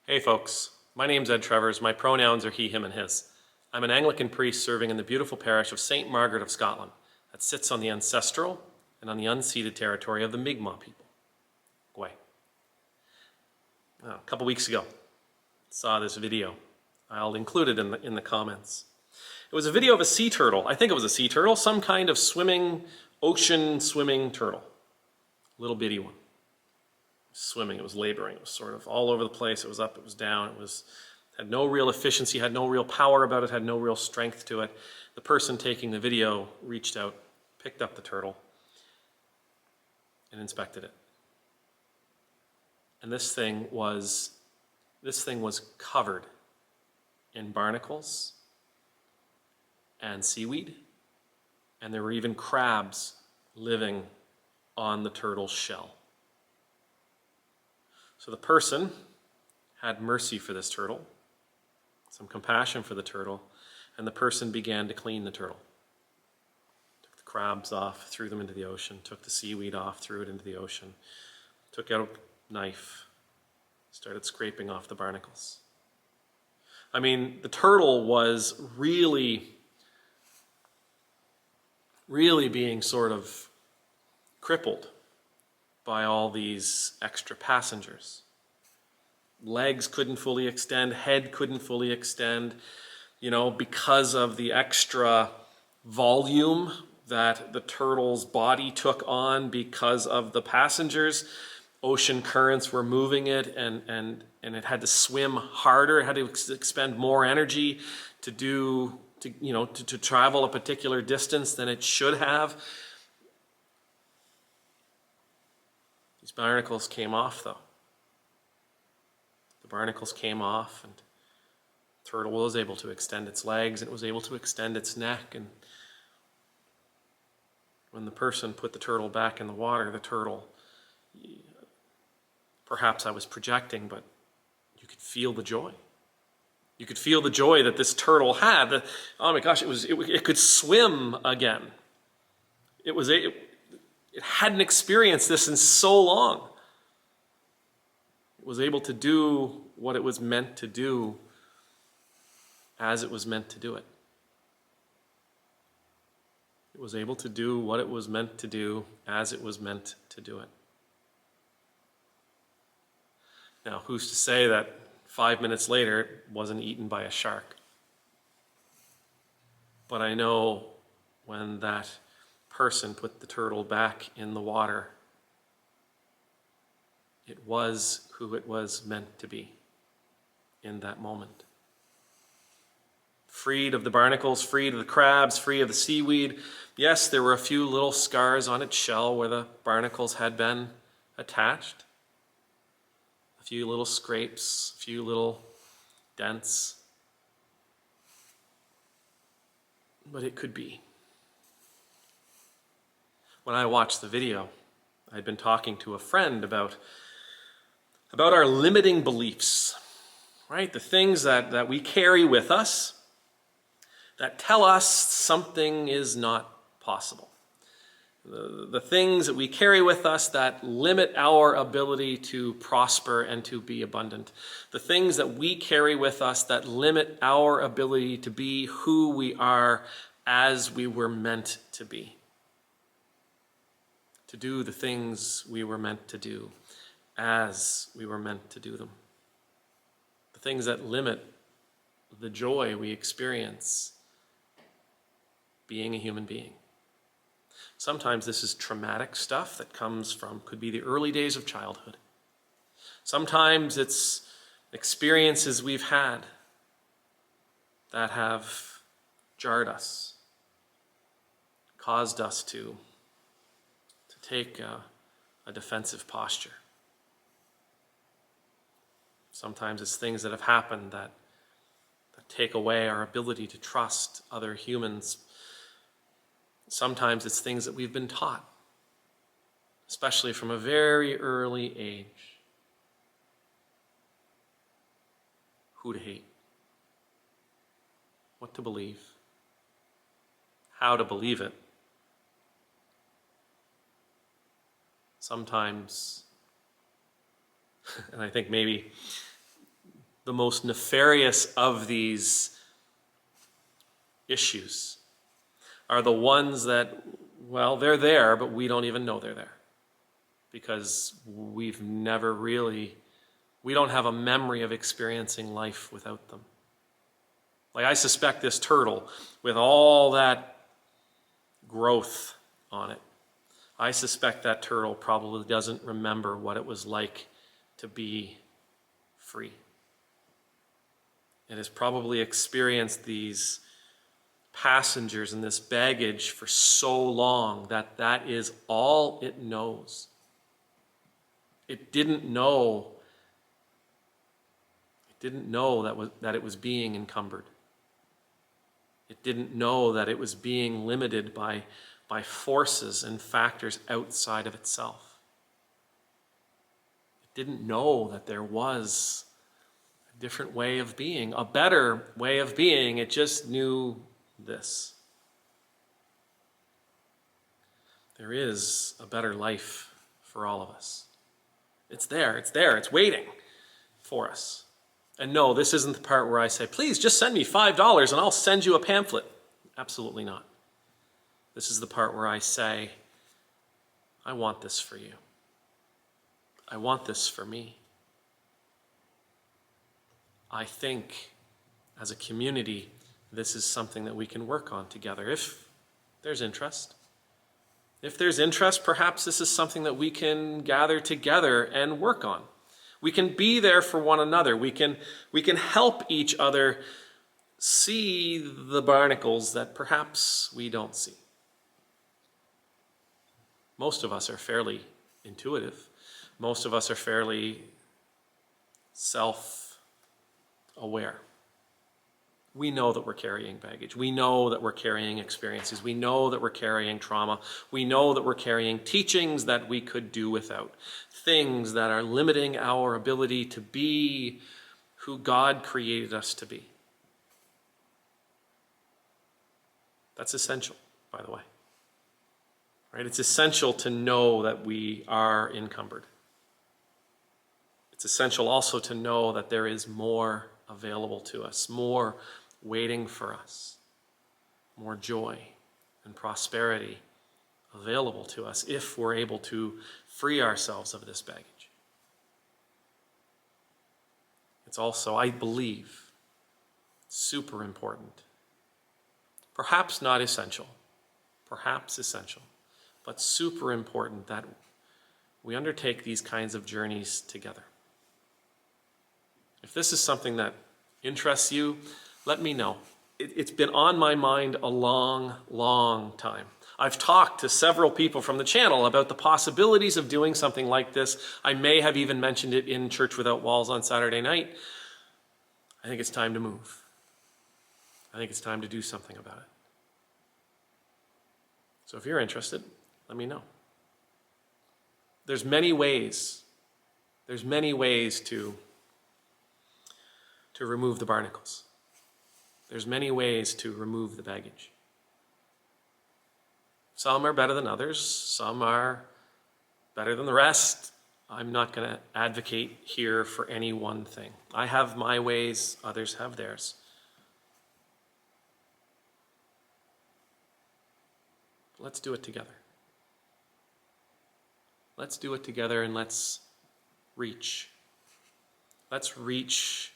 Hey folks, my name's Ed Trevors. My pronouns are he, him, and his. I'm an Anglican priest serving in the beautiful parish of St. Margaret of Scotland that sits on the ancestral and on the unceded territory of the Mi'kmaq people. Gwe. A couple weeks ago, saw this video. I'll include it in the comments. It was a video of a sea turtle. I think it was a sea turtle, some kind of ocean swimming turtle. Little bitty one. Swimming, it was laboring, it was sort of all over the place, it was up, it was down, had no real efficiency, had no real power about it, had no real strength to it. The person taking the video reached out, picked up the turtle, and inspected it. And this thing was covered in barnacles and seaweed, and there were even crabs living on the turtle's shell. So the person had mercy for this turtle, some compassion for the turtle, and the person began to clean the turtle. Took the crabs off, threw them into the ocean, took the seaweed off, threw it into the ocean, took out a knife, started scraping off the barnacles. I mean, the turtle was really being sort of crippled by all these extra passengers. Legs couldn't fully extend, head couldn't fully extend, because of the extra volume that the turtle's body took on because of the passengers. Ocean currents were moving it, and it had to swim harder, it had to expend more energy to travel a particular distance than it should have. These barnacles came off, though. The barnacles came off, and the turtle was able to extend its legs, and it was able to extend its neck. And when the person put the turtle back in the water, the turtle, perhaps I was projecting, but you could feel the joy. You could feel the joy that this turtle had. Oh my gosh, it could swim again. It hadn't experienced this in so long. It was able to do what it was meant to do as it was meant to do it. It was able to do what it was meant to do as it was meant to do it. Now, who's to say that 5 minutes later it wasn't eaten by a shark? But I know when that person put the turtle back in the water, it was who it was meant to be in that moment. Freed of the barnacles, freed of the crabs, free of the seaweed. Yes, there were a few little scars on its shell where the barnacles had been attached. A few little scrapes, a few little dents. But it could be. When I watched the video, I'd been talking to a friend about our limiting beliefs, right? The things that we carry with us that tell us something is not possible. The things that we carry with us that limit our ability to prosper and to be abundant. The things that we carry with us that limit our ability to be who we are as we were meant to be. To do the things we were meant to do as we were meant to do them. The things that limit the joy we experience being a human being. Sometimes this is traumatic stuff that could be the early days of childhood. Sometimes it's experiences we've had that have jarred us, caused us to take a defensive posture. Sometimes it's things that have happened that take away our ability to trust other humans. Sometimes it's things that we've been taught, especially from a very early age. Who to hate, what to believe, how to believe it. Sometimes, and I think maybe the most nefarious of these issues are the ones that, well, they're there, but we don't even know they're there. Because we don't have a memory of experiencing life without them. Like, I suspect this turtle, with all that growth on it, I suspect that turtle probably doesn't remember what it was like to be free. It has probably experienced these passengers and this baggage for so long that is all it knows. It didn't know that it was being encumbered. It didn't know that it was being limited by forces and factors outside of itself. It didn't know that there was a different way of being, a better way of being. It just knew this. There is a better life for all of us. It's there, it's waiting for us. And no, this isn't the part where I say, please just send me $5 and I'll send you a pamphlet. Absolutely not. This is the part where I say, I want this for you. I want this for me. I think as a community, this is something that we can work on together if there's interest. If there's interest, perhaps this is something that we can gather together and work on. We can be there for one another. We can help each other see the barnacles that perhaps we don't see. Most of us are fairly intuitive. Most of us are fairly self-aware. We know that we're carrying baggage. We know that we're carrying experiences. We know that we're carrying trauma. We know that we're carrying teachings that we could do without. Things that are limiting our ability to be who God created us to be. That's essential, by the way. Right? It's essential to know that we are encumbered. It's essential also to know that there is more available to us, more waiting for us, more joy and prosperity available to us if we're able to free ourselves of this baggage. It's also, I believe, super important. Perhaps not essential, perhaps essential, but super important that we undertake these kinds of journeys together. If this is something that interests you, let me know. It's been on my mind a long, long time. I've talked to several people from the channel about the possibilities of doing something like this. I may have even mentioned it in Church Without Walls on Saturday night. I think it's time to move. I think it's time to do something about it. So if you're interested, let me know. There's many ways to remove the barnacles. There's many ways to remove the baggage. Some are better than others. Some are better than the rest. I'm not going to advocate here for any one thing. I have my ways, others have theirs. Let's do it together. Let's do it together and let's reach. Let's reach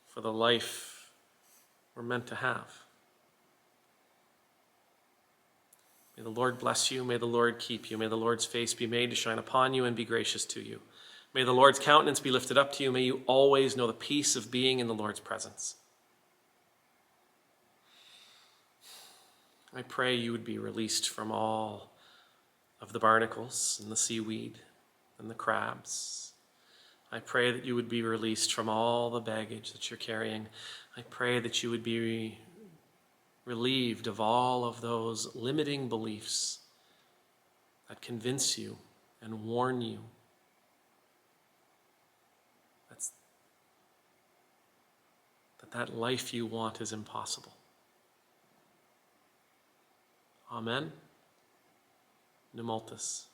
for the life we're meant to have. May the Lord bless you. May the Lord keep you. May the Lord's face be made to shine upon you and be gracious to you. May the Lord's countenance be lifted up to you. May you always know the peace of being in the Lord's presence. I pray you would be released from all of the barnacles and the seaweed and the crabs. I pray that you would be released from all the baggage that you're carrying. I pray that you would be relieved of all of those limiting beliefs that convince you and warn you that life you want is impossible. Amen. Nemultus.